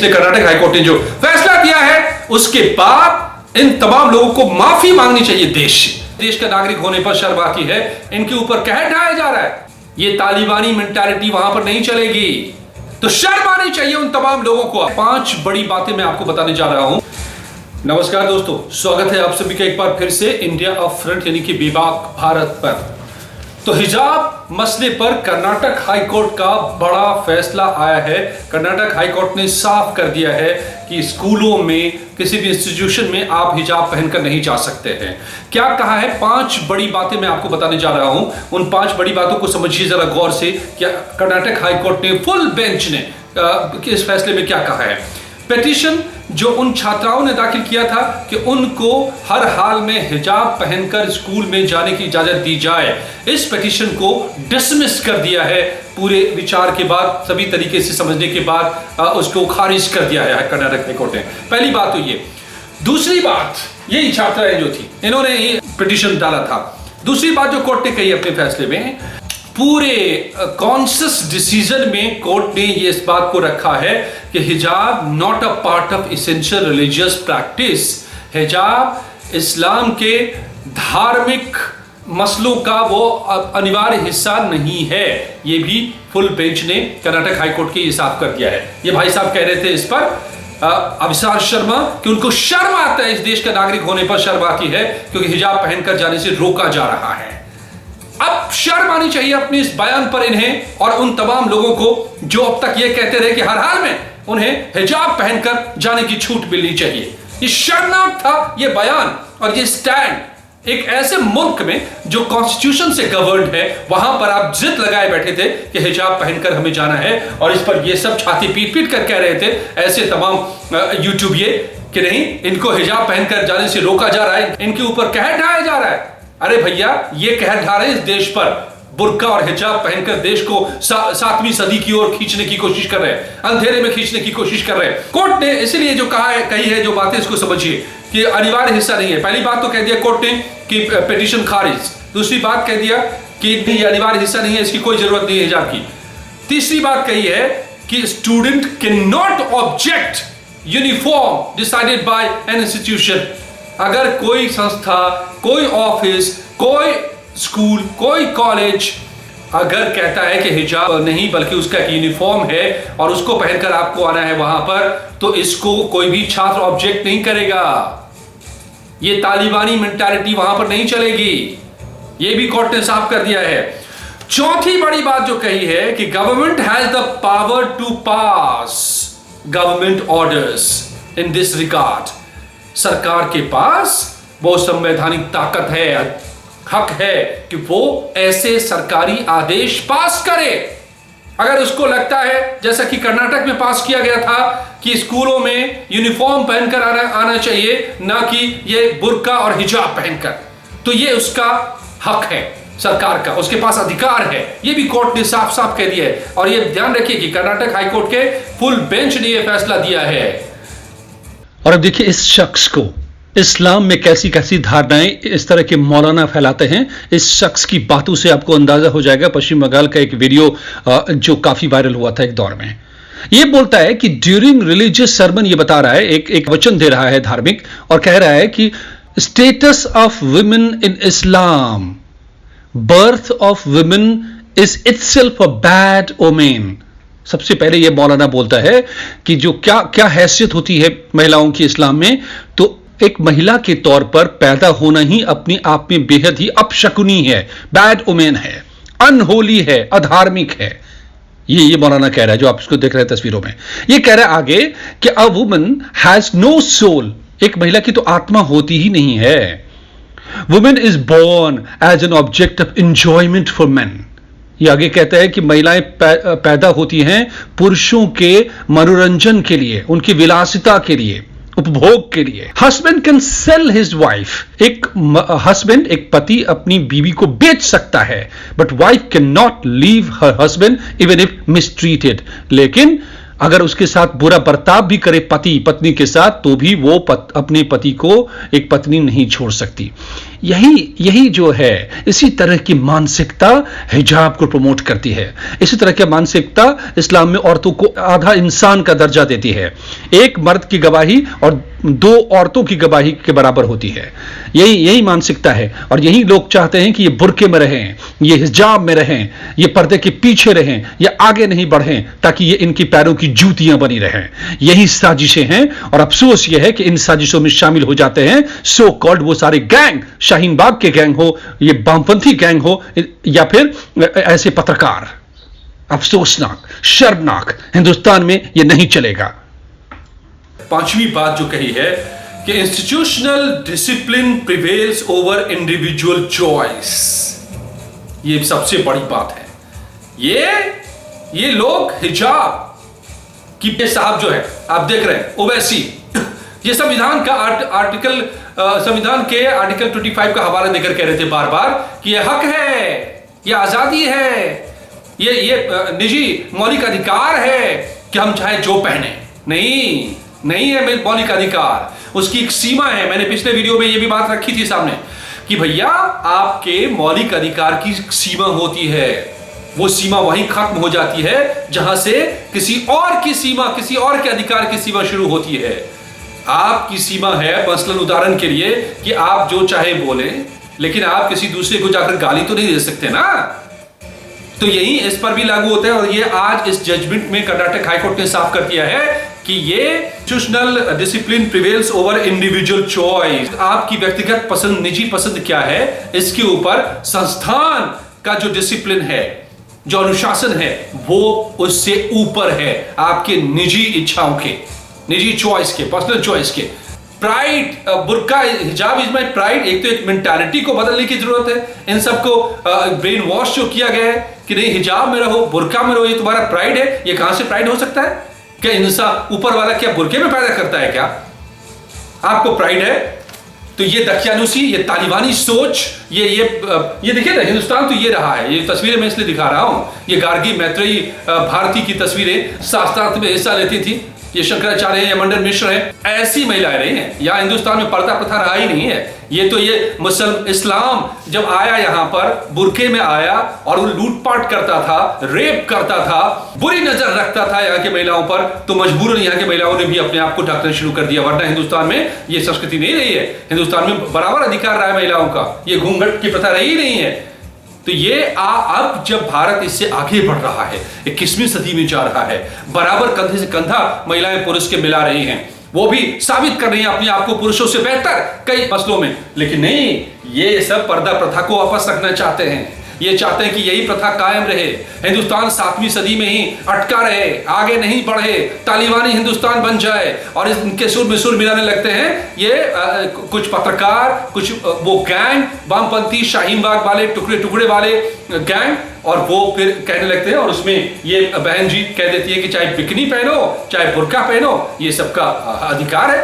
Karnataka high court ने जो फैसला दिया है उसके बाद इन तमाम लोगों को माफी मांगनी चाहिए। देश का नागरिक होने पर शर्म आती है, इनके ऊपर कहर ढाया जा रहा है। ये तालिबानी मेंटालिटी वहां पर नहीं चलेगी, तो शर्म आनी चाहिए उन तमाम लोगों को। 5 बड़ी बातें मैं आपको बताने जा रहा हूं। नमस्कार दोस्तों, स्वागत है आप सभी का एक बार फिर से इंडिया अप फ्रंट यानी कि बेबाक भारत पर। तो हिजाब मसले पर कर्नाटक हाईकोर्ट का बड़ा फैसला आया है। कर्नाटक हाईकोर्ट ने साफ कर दिया है कि स्कूलों में, किसी भी इंस्टीट्यूशन में आप हिजाब पहनकर नहीं जा सकते हैं। क्या कहा है? 5 बड़ी बातें मैं आपको बताने जा रहा हूं। उन 5 बड़ी बातों को समझिए जरा गौर से। क्या कर्नाटक हाईकोर्ट ने, फुल बेंच ने इस फैसले में क्या कहा है। पेटिशन जो उन छात्राओं ने दाखिल किया था कि उनको हर हाल में हिजाब पहनकर स्कूल में जाने की इजाजत दी जाए, इस पेटिशन को डिसमिस कर दिया है। पूरे विचार के बाद, सभी तरीके से समझने के बाद उसको खारिज कर दिया है कर्नाटक हाईकोर्ट ने। पहली बात तो ये। दूसरी बात, यही छात्राएं जो थी, इन्होंने ये पिटीशन डाला था। दूसरी बात जो कोर्ट ने कही अपने फैसले में, पूरे कॉन्शियस डिसीजन में कोर्ट ने ये इस बात को रखा है कि हिजाब not a part of essential religious practice. हिजाब इस्लाम के धार्मिक मसलों का वो अनिवार्य हिस्सा नहीं है। ये भी फुल बेंच ने कर्नाटक हाईकोर्ट के ये साफ कर दिया है। ये भाई साहब कह रहे थे इस पर अविसार शर्मा कि उनको शर्म आता है, इस देश का नागरिक होने पर शर्म आती है क्योंकि हिजाब पहनकर जाने से रोका जा रहा है। अब शर्म आनी चाहिए अपने इस बयान पर इन्हें और उन तमाम लोगों को जो अब तक ये कहते रहे कि हर हाल में उन्हें हिजाब पहनकर जाने की छूट मिलनी चाहिए। ये शर्मनाक था ये बयान और ये स्टैंड। एक ऐसे मुल्क में जो कॉन्स्टिट्यूशन से गवर्न्ड है, वहां पर आप जिद लगाए बैठे थे कि हिजाब पहनकर हमें जाना है, और इस पर ये सब छाती पीट पीट कर कह रहे थे ऐसे तमाम यूट्यूब ये कि नहीं, इनको हिजाब पहनकर जाने से रोका जा रहा है, इनके ऊपर कहर ढाया जा रहा है। अरे भैया, ये कहर ढा रहे हैं इस देश पर, बुर्का और हिजाब पहनकर देश को 7वीं सदी की ओर खींचने की कोशिश कर रहे हैं, अंधेरे में खींचने की कोशिश कर रहे हैं। कोर्ट ने इसीलिए जो कहा है, कही है जो बातें, इसको समझिए कि अनिवार्य हिस्सा नहीं है। पहली बात तो कह दिया कोर्ट ने कि पिटीशन खारिज। दूसरी बात कह दिया कि ये अनिवार्य हिस्सा नहीं है, इसकी कोई जरूरत नहीं है हिजाब की। तीसरी बात कही है कि student can not object uniform decided by an institution. अगर कोई संस्था, कोई ऑफिस, कोई स्कूल, कोई कॉलेज अगर कहता है कि हिजाब नहीं बल्कि उसका एक यूनिफॉर्म है और उसको पहनकर आपको आना है वहां पर, तो इसको कोई भी छात्र ऑब्जेक्ट नहीं करेगा। ये तालिबानी मेंटालिटी वहां पर नहीं चलेगी। ये भी कोर्ट ने साफ कर दिया है। चौथी बड़ी बात जो कही है कि government has the power to pass government orders in this regard. सरकार के पास वो संवैधानिक ताकत है, हक है कि वो ऐसे सरकारी आदेश पास करे। अगर उसको लगता है, जैसा कि कर्नाटक में पास किया गया था, कि स्कूलों में यूनिफॉर्म पहनकर आना चाहिए, ना कि ये बुर्का और हिजाब पहनकर, तो ये उसका हक है सरकार का, उसके पास अधिकार है। ये भी कोर्ट ने साफ साफ कह दिया है। और ये ध्यान रखिए कि कर्नाटक हाईकोर्ट के फुल बेंच ने यह फैसला दिया है। और अब देखिए इस शख्स को इस्लाम में कैसी कैसी धारणाएं इस तरह के मौलाना फैलाते हैं। इस शख्स की बातों से आपको अंदाजा हो जाएगा। पश्चिम बंगाल का एक वीडियो जो काफी वायरल हुआ था एक दौर में, ये बोलता है कि ड्यूरिंग रिलीजियस सर्मन, ये बता रहा है, एक वचन दे रहा है धार्मिक, और कह रहा है कि status of women in Islam, birth of women is itself a bad omen. सबसे पहले यह मौलाना बोलता है कि जो क्या हैसियत होती है महिलाओं की इस्लाम में, तो एक महिला के तौर पर पैदा होना ही अपने आप में बेहद ही अपशकुनी है, बैड ओमेन है, अनहोली है, अधार्मिक है। ये मौलाना कह रहा है, जो आप इसको देख रहे हैं तस्वीरों में। ये कह रहा है आगे कि a woman has no soul, एक महिला की तो आत्मा होती ही नहीं है। Women is born as an object of enjoyment for men. ये आगे कहता है कि महिलाएं पैदा होती हैं पुरुषों के मनोरंजन के लिए, उनकी विलासिता के लिए, उपभोग के लिए। Husband can sell his wife, एक हस्बैंड, एक पति अपनी बीवी को बेच सकता है, but wife can not leave her husband even if mistreated. लेकिन अगर उसके साथ बुरा बर्ताव भी करे पति पत्नी के साथ, तो भी वो अपने पति को एक पत्नी नहीं छोड़ सकती। यही जो है, इसी तरह की मानसिकता हिजाब को प्रमोट करती है। इसी तरह की मानसिकता इस्लाम में औरतों को आधा इंसान का दर्जा देती है। एक मर्द की गवाही और 2 औरतों की गवाही के बराबर होती है। यही मानसिकता है, और यही लोग चाहते हैं कि ये बुर्के में रहें, ये हिजाब में रहें, ये पर्दे के पीछे रहें, ये आगे नहीं बढ़ें, ताकि ये इनकी पैरों की जूतियां बनी रहें। यही साजिशें हैं, और अफसोस ये है कि इन साजिशों में शामिल हो जाते हैं सो कॉल्ड वो सारे गैंग, शाहीन बाग के गैंग हो, ये वामपंथी गैंग हो, या फिर ऐसे पत्रकार। अफसोसनाक, शर्मनाक, हिंदुस्तान में ये नहीं चलेगा। 5वीं बात जो कही है कि institutional discipline prevails over individual choice, ये सबसे बड़ी बात है। ये लोग हिजाब की साहब जो है, आप देख रहे हैं ओवैसी, ये संविधान का संविधान के आर्टिकल 25 का हवाला देकर कह रहे थे बार बार कि ये हक है, ये आजादी है, ये निजी मौलिक अधिकार है कि हम चाहे जो पहने। नहीं है मौलिक अधिकार, उसकी एक सीमा है। मैंने पिछले वीडियो में ये भी बात रखी थी सामने कि भैया आपके मौलिक अधिकार की सीमा होती है, वो सीमा वहीं खत्म हो जाती है जहां से किसी और के अधिकार की सीमा शुरू होती है। आपकी सीमा है, मसलन उदाहरण के लिए, कि आप जो चाहे बोले, लेकिन आप किसी दूसरे को जाकर गाली तो नहीं दे सकते ना। तो यही इस पर भी लागू होता है, और ये आज इस जजमेंट में कर्नाटक हाईकोर्ट ने साफ कर दिया है कि ये institutional discipline prevails over individual choice. आपकी व्यक्तिगत पसंद, निजी पसंद क्या है, इसके ऊपर संस्थान का जो डिसिप्लिन है, जो अनुशासन है, वो उससे ऊपर है आपके निजी इच्छाओं के, निजी चॉइस के, पर्सनल चॉइस के। प्राइड, बुर्का, हिजाब इज माय प्राइड, एक मेंटालिटी को बदलने की जरूरत है। इन सबको ब्रेन वॉश जो किया गया है कि नहीं हिजाब में रहो, बुर्का में रहो, ये तुम्हारा प्राइड है। ये कहां से प्राइड हो सकता है? क्या इंसान ऊपर वाला क्या बुर्के में पैदा करता है क्या? आपको प्राइड है तो ये दकियानुसी, ये तालिबानी सोच, ये देखिए ना, हिंदुस्तान तो ये रहा है। ये तस्वीरें मैं इसलिए दिखा रहा हूं, ये गार्गी, मैत्रेयी, भारती की तस्वीरें शास्त्रार्थ में हिस्सा लेती थी। ये शंकराचार्य हैं या मंडन मिश्र हैं, ऐसी महिलाएं रही हैं। यहाँ हिंदुस्तान में पर्दा प्रथा रहा ही नहीं है। ये इस्लाम जब आया यहाँ पर, बुरके में आया और वो लूटपाट करता था, रेप करता था, बुरी नजर रखता था यहाँ की महिलाओं पर, तो मजबूरन यहाँ की महिलाओं ने भी अपने आप को ढकना शुरू कर दिया। वरना हिंदुस्तान में ये संस्कृति नहीं रही है। हिंदुस्तान में बराबर अधिकार रहा है महिलाओं का, ये घूंघट की प्रथा रही नहीं है। तो ये अब जब भारत इससे आगे बढ़ रहा है, 21वीं सदी में जा रहा है, बराबर कंधे से कंधा महिलाएं पुरुष के मिला रही हैं, वो भी साबित कर रही हैं अपने आप को पुरुषों से बेहतर कई मसलों में। लेकिन नहीं, ये सब पर्दा प्रथा को वापस रखना चाहते हैं। ये चाहते हैं कि यही प्रथा कायम रहे, हिंदुस्तान 7वीं सदी में ही अटका रहे, आगे नहीं बढ़े, तालिबानी हिंदुस्तान बन जाए। और इनके सुर में सुर मिलाने लगते हैं ये कुछ पत्रकार, कुछ वो गैंग, वामपंथी शाहीन बाग वाले, टुकड़े वाले गैंग, और वो फिर कहने लगते हैं, और उसमें ये बहन जी कह देती है कि चाहे बिकनी पहनो, चाहे बुर्का पहनो, ये सबका अधिकार है,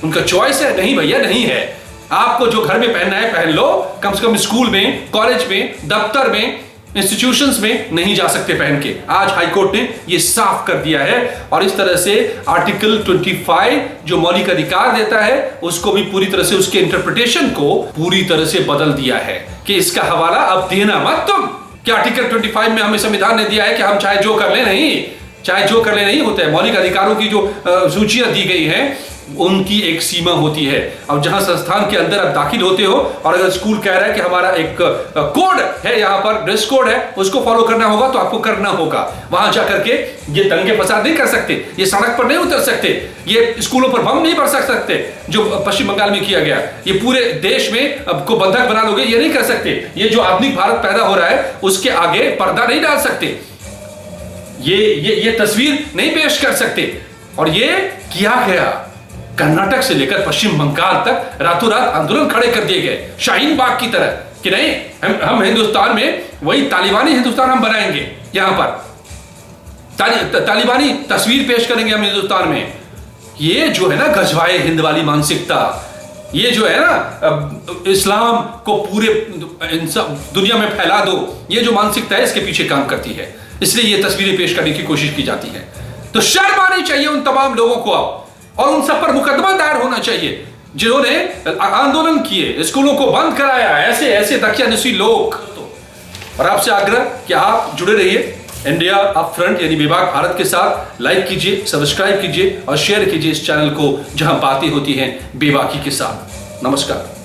उनका चॉइस है। नहीं भैया, नहीं है। आपको जो घर में पहनना है पहन लो, कम से कम स्कूल में, कॉलेज में, दफ्तर में, इंस्टीट्यूशंस में नहीं जा सकते पहन के। आज हाईकोर्ट ने ये साफ कर दिया है, और इस तरह से आर्टिकल 25 जो मौलिक अधिकार देता है, उसको भी पूरी तरह से, उसके इंटरप्रिटेशन को पूरी तरह से बदल दिया है कि इसका हवाला अब देना मत तुम। कि आर्टिकल 25 में हमें संविधान ने दिया है कि हम चाहे जो कर ले, नहीं होता है। मौलिक अधिकारों की जो सूचियां दी गई हैं, उनकी एक सीमा होती है। अब जहां संस्थान के अंदर आप दाखिल होते हो, और अगर स्कूल कह रहा है कि हमारा एक कोड है, यहाँ पर ड्रेस कोड है, उसको फॉलो करना होगा, तो आपको करना होगा। वहां जाकर के ये दंगे फसाद नहीं कर सकते, ये सड़क पर नहीं उतर सकते, ये स्कूलों पर बम नहीं बरसा सकते, जो पश्चिम बंगाल में किया गया। ये पूरे देश में को बंधक बना लोगे, ये नहीं कर सकते। ये जो आधुनिक भारत पैदा हो रहा है, उसके आगे पर्दा नहीं डाल सकते, ये तस्वीर नहीं पेश कर सकते। और ये किया गया। कर्नाटक से लेकर पश्चिम बंगाल तक रातों रात आंदोलन खड़े कर दिए गए, शाहीन बाग की तरह, कि नहीं, हम हिंदुस्तान में वही तालिबानी हिंदुस्तान हम बनाएंगे। यहां पर तालिबानी तस्वीर पेश करेंगे हम हिंदुस्तान में। ये जो है ना गजवाए हिंद वाली मानसिकता, ये जो है ना इस्लाम को पूरे दुनिया में फैला दो, ये जो मानसिकता है, इसके पीछे काम करती है। इसलिए ये तस्वीरें पेश करने की कोशिश की जाती है। तो शर्म आनी चाहिए उन तमाम लोगों को अब, और उन सब पर मुकदमा दायर होना चाहिए जिन्होंने आंदोलन किए, स्कूलों को बंद कराया, ऐसे ऐसे दकियानुसी लोग। और आपसे आग्रह कि आप जुड़े रहिए इंडिया अप फ्रंट यानी बेबाक भारत के साथ। लाइक कीजिए, सब्सक्राइब कीजिए और शेयर कीजिए इस चैनल को, जहां बातें होती हैं बेबाकी के साथ। नमस्कार।